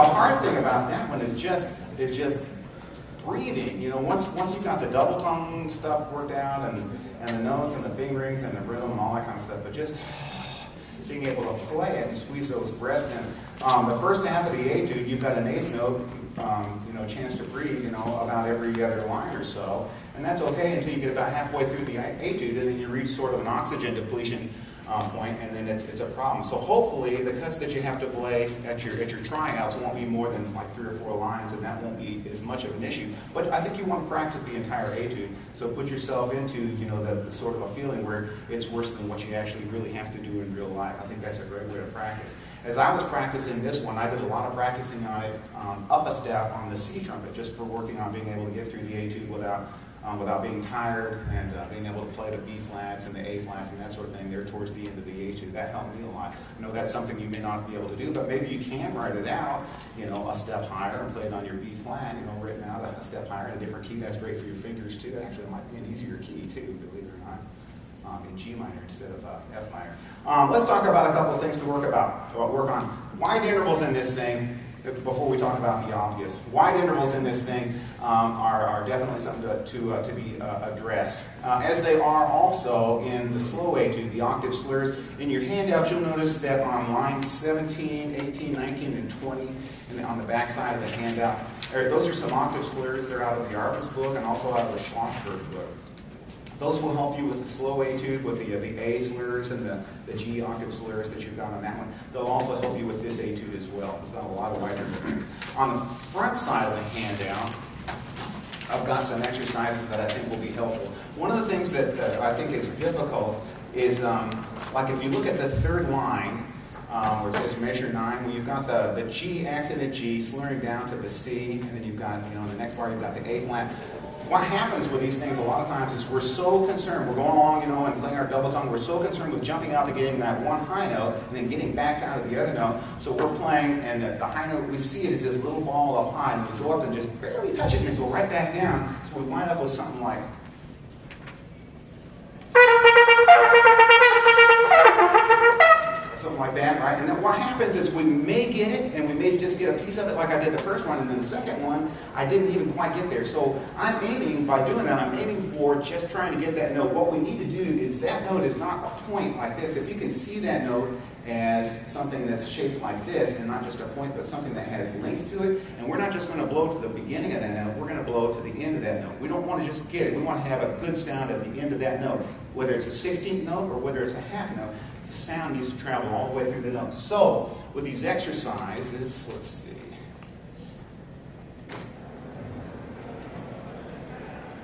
hard thing about that one is just breathing. You know, once you got the double tongue stuff worked out and the notes and the fingerings and the rhythm and all that kind of stuff, but just being able to play it and squeeze those breaths in. The first half of the etude, you've got an eighth note, chance to breathe, about every other line or so, and that's okay until you get about halfway through the etude, and then you reach sort of an oxygen depletion point, and then it's a problem. So hopefully the cuts that you have to play at your tryouts won't be more than like 3 or 4 lines, and that won't be as much of an issue. But I think you want to practice the entire etude, so put yourself into the sort of a feeling where it's worse than what you actually really have to do in real life. I think that's a great way to practice. As I was practicing this one, I did a lot of practicing on it up a step on the C trumpet, just for working on being able to get through the etude without being tired, and being able to play the B flats and the A flats and that sort of thing there towards the end of the etude. That helped me a lot. I know that's something you may not be able to do, but maybe you can write it out, a step higher and play it on your B flat, written out a step higher in a different key. That's great for your fingers too. That actually might be an easier key too, believe it or not. In G minor instead of F minor. Let's talk about a couple of things to work on. Wide intervals in this thing. Before we talk about the obvious, wide intervals in this thing are definitely something to be addressed, as they are also in the slow etude, the octave slurs. In your handout, you'll notice that on lines 17, 18, 19, and 20, and on the back side of the handout, those are some octave slurs. They're out of the Arvin's book and also out of the Schlossberg book. Those will help you with the slow etude, with the A slurs and the G octave slurs that you've got on that one. They'll also help you with this etude as well. We've got a lot of wider things. On the front side of the handout, I've got some exercises that I think will be helpful. One of the things that I think is difficult is, like if you look at the third line, where it says measure 9, where you've got the G accented G slurring down to the C, and then you've got, in the next bar you've got the A flat. What happens with these things a lot of times is we're so concerned, we're going along, and playing our double tongue, we're so concerned with jumping out to getting that one high note and then getting back down to the other note. So we're playing, and the high note, we see it as this little ball up high, and we go up and just barely touch it and then go right back down. So we wind up with something like, something like that, right? And then what happens is we may get it, and we may just get a piece of it like I did the first one, and then the second one, I didn't even quite get there. So I'm aiming, by doing that, I'm aiming for just trying to get that note. What we need to do is that note is not a point like this. If you can see that note as something that's shaped like this, and not just a point, but something that has length to it, and we're not just going to blow to the beginning of that note, we're going to blow to the end of that note. We don't want to just get it. We want to have a good sound at the end of that note, whether it's a 16th note or whether it's a half note. The sound needs to travel all the way through the note. So, with these exercises, let's see.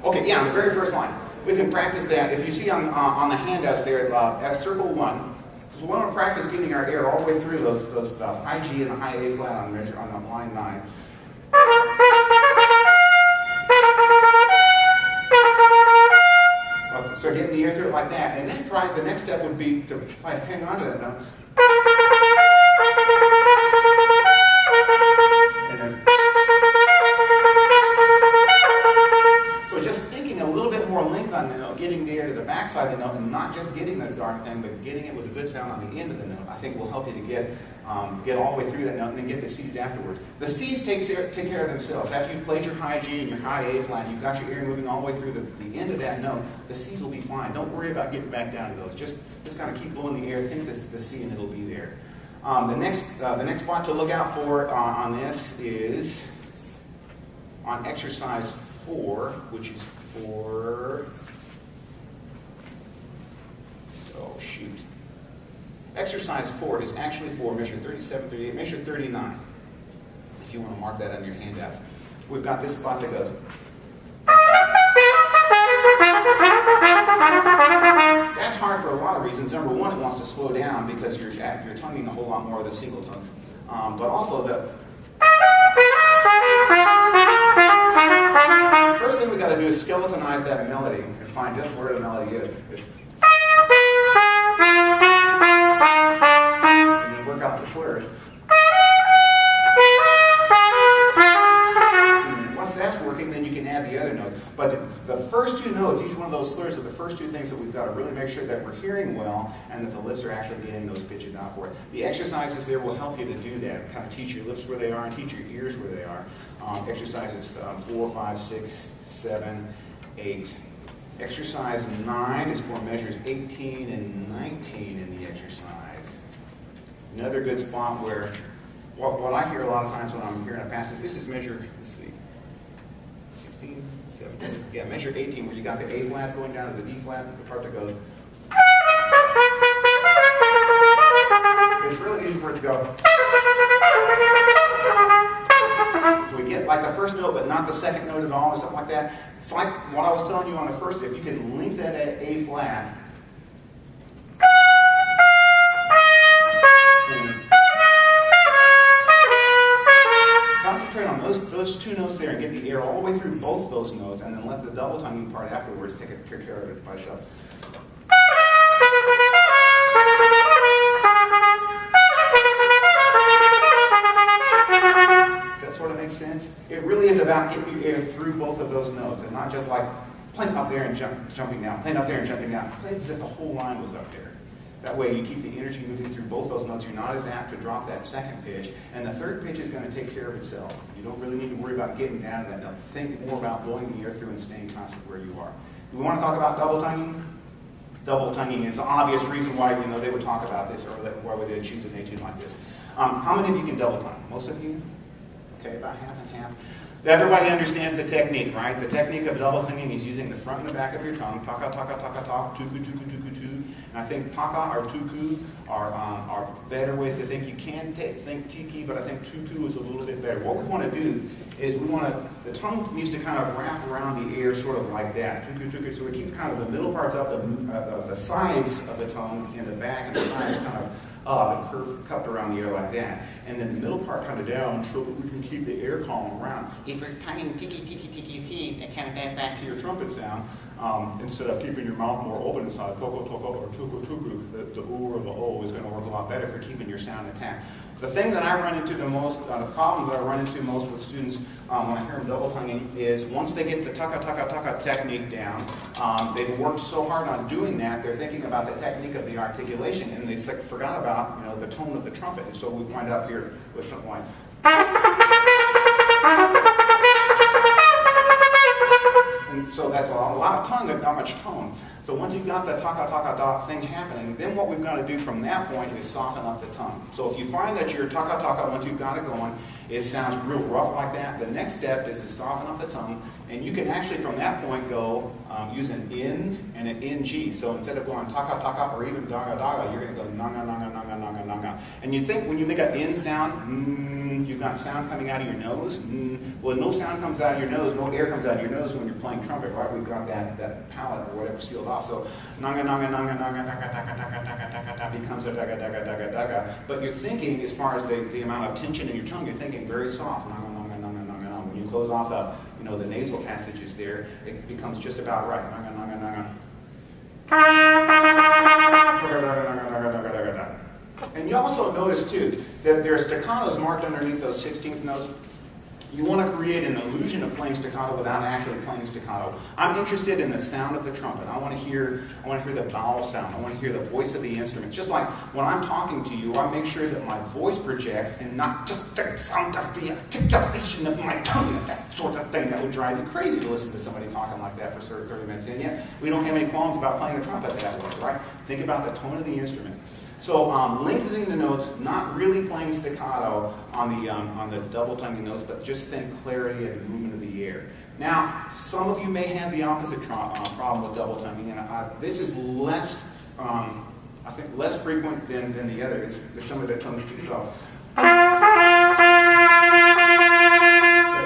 Okay, yeah, on the very first line, we can practice that. If you see on the handouts there, at circle 1, so we want to practice getting our air all the way through those the high G and the high A flat on the line 9. So getting the air through it like that, and then try, the next step would be to try to hang on to that note. And then, so just thinking a little bit more length on the note, getting the air to the back side of the note, and not just getting the darn thing, but getting it with a good sound on the end of the note, I think will help you to get all the way through that note and then get the C's afterwards. The C's take care of themselves. After you've played your high G and your high A flat, you've got your air moving all the way through the end of that note, the C's will be fine. Don't worry about getting back down to those. Just kind of keep blowing the air, think the C, and it'll be there. The next spot to look out for on this is on exercise 4, which is for, oh shoot. Exercise 4 is actually for measure 37, 38, measure 39, if you want to mark that on your handouts. We've got this spot that goes. That's hard for a lot of reasons. Number one, it wants to slow down because you're tonguing a whole lot more of the single tongues. But also first thing we got to do is skeletonize that melody and find just where the melody is. And then work out the slurs. And once that's working, then you can add the other notes. But the first two notes, each one of those slurs are the first two things that we've got to really make sure that we're hearing well. and that the lips are actually getting those pitches out for it. The exercises there will help you to do that, kind of teach your lips where they are and teach your ears where they are. Exercises 4, 5, 6, 7, 8. Exercise 9 is for measures 18 and 19 in the exercise. Another good spot where, what I hear a lot of times when I'm hearing a passage, this is measure, let's see, 16, 17, yeah, measure 18, where you got the A flat going down to the D flat, the part that goes. It's really easy for it to go. So we get like the first note, but not the second note at all, or something like that. It's like what I was telling you on the first, if you can link that at A flat, concentrate on those two notes there and get the air all the way through both those notes, and then let the double tonguing part afterwards take care of it by shove. Does that sort of make sense? It really is about getting your air through both of those notes, and not just like playing up there and jumping down, playing up there and jumping down. Play as if the whole line was up there. That way you keep the energy moving through both those notes. You're not as apt to drop that second pitch. And the third pitch is going to take care of itself. You don't really need to worry about getting down to that note. Think more about blowing the air through and staying constant where you are. Do we want to talk about double tonguing? Double tonguing is an obvious reason why they would talk about this, or why would they choose an etude like this. How many of you can double tongue? Most of you? Okay, about half and half. Everybody understands the technique, right? The technique of double tonguing is using the front and the back of your tongue. Taka, taka, taka, taka, tuku, tuku, tuku, tuku. And I think taka or tuku are better ways to think. You can think tiki, but I think tuku is a little bit better. What we want to do is the tongue needs to kind of wrap around the ear sort of like that. Tuku, tuku. So we keep kind of the middle parts up, the sides of the tongue and the back and the sides kind of up and cupped around the ear like that. And then the middle part kind of down so that we can keep the air column around. If you're tonguing tiki, tiki, tiki, tiki, it kind of does that to your trumpet sound. Instead of keeping your mouth more open inside, toko, toko, or tuku, tuku, the oo or the o is going to work a lot better for keeping your sound intact. The thing that I run into the most, the problem that I run into most with students when I hear them double tonguing is once they get the taka, taka, taka technique down, they've worked so hard on doing that, they're thinking about the technique of the articulation, and they forgot about the tone of the trumpet. And so we wind up here with something like. And so that's a lot of tongue, but not much tone. So once you've got the taka, taka, ta thing happening, then what we've got to do from that point is soften up the tongue. So if you find that your taka, taka, once you've got it going, it sounds real rough like that, the next step is to soften up the tongue. And you can actually, from that point, go use an in and an ng. So instead of going taka, taka, or even daga, daga, you're going to go nanga, nanga, nanga, nanga, nanga. And you think when you make an in sound, you've got sound coming out of your nose. Well, no sound comes out of your nose, no air comes out of your nose when you're playing trumpet, right? We've got that palate or whatever sealed off. So nanga, nanga, nanga, nanga, daga, daga, daga, daga, daga, daga becomes a daga, daga, daga, daga. But you're thinking, as far as the amount of tension in your tongue, you're thinking very soft. Nanga, nanga, nanga, nanga, nanga. When you close off the nasal passages there, it becomes just about right. Nanga, nanga, nanga. And you also notice too that there are staccatos marked underneath those 16th notes. You want to create an illusion of playing staccato without actually playing staccato. I'm interested in the sound of the trumpet. I want to hear the vowel sound. I want to hear the voice of the instrument. Just like when I'm talking to you, I make sure that my voice projects and not just the sound of the articulation of my tongue, that sort of thing. That would drive you crazy to listen to somebody talking like that for 30 minutes. And yet, we don't have any qualms about playing the trumpet that way, right? Think about the tone of the instrument. So lengthening the notes, not really playing staccato on the double tonguing notes, but just think clarity and movement of the air. Now, some of you may have the opposite problem with double tonguing, and this is less, I think, less frequent than the other. There's somebody that tongues too soft. That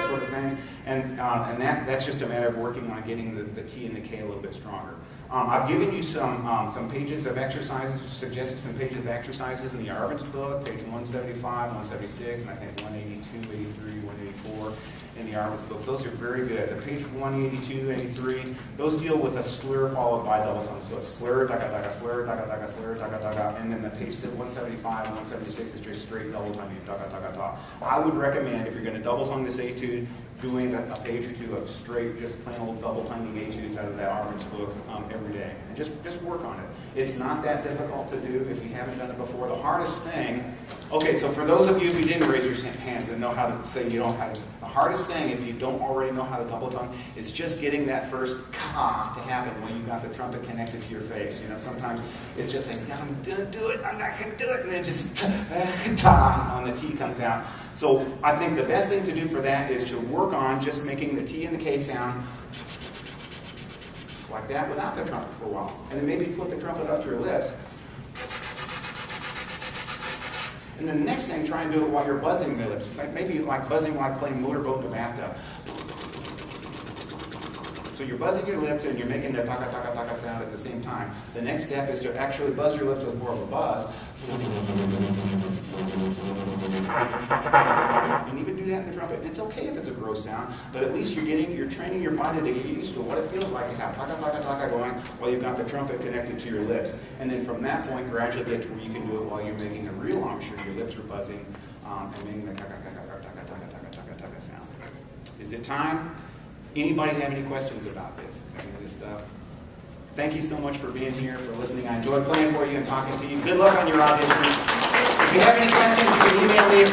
sort of thing, and that's just a matter of working on getting the T and the K a little bit stronger. I've given you some pages of exercises, suggested some pages of exercises in the Arvin's book, page 175, 176, and I think 182, 83, 184 in the Arvin's book. Those are very good. The page 182, 83, those deal with a slur followed by double tone. So it's slur, daga, daga, slur, daga, daga, slur, daga, daga, and then the page 175, 176 is just straight double tonguing, daga, daga, da. I would recommend, if you're going to double tongue this etude, doing a page or two of straight, just plain old double-tonguing etudes out of that Arvin's book every day. And just work on it. It's not that difficult to do if you haven't done it before. The hardest thing, okay, so for those of you who didn't raise your hands and know how to say you don't have to, the hardest thing, if you don't already know how to double tongue, is just getting that first ka to happen when you've got the trumpet connected to your face. You know, sometimes it's just like, I'm gonna do it, I'm not gonna do it, and then just ta on the T comes out. So I think the best thing to do for that is to work on just making the T and the K sound like that without the trumpet for a while. And then maybe put the trumpet up to your lips. And then the next thing, try and do it while you're buzzing the lips. Maybe like buzzing like playing motorboat in a bathtub. So you're buzzing your lips and you're making the taka taka taka sound at the same time. The next step is to actually buzz your lips with more of a buzz. And even do that in the trumpet. And it's okay if it's a gross sound, but at least you're training your body to get used to what it feels like to have taka taka taka going while you've got the trumpet connected to your lips. And then from that point, gradually get to where you can do it while you're making a real long sure your lips are buzzing and making the taka taka taka taka taka taka taka taka sound. Is it time? Anybody have any questions about this? Any of this stuff? Thank you so much for being here, for listening. I enjoyed playing for you and talking to you. Good luck on your auditions. If you have any questions, you can email me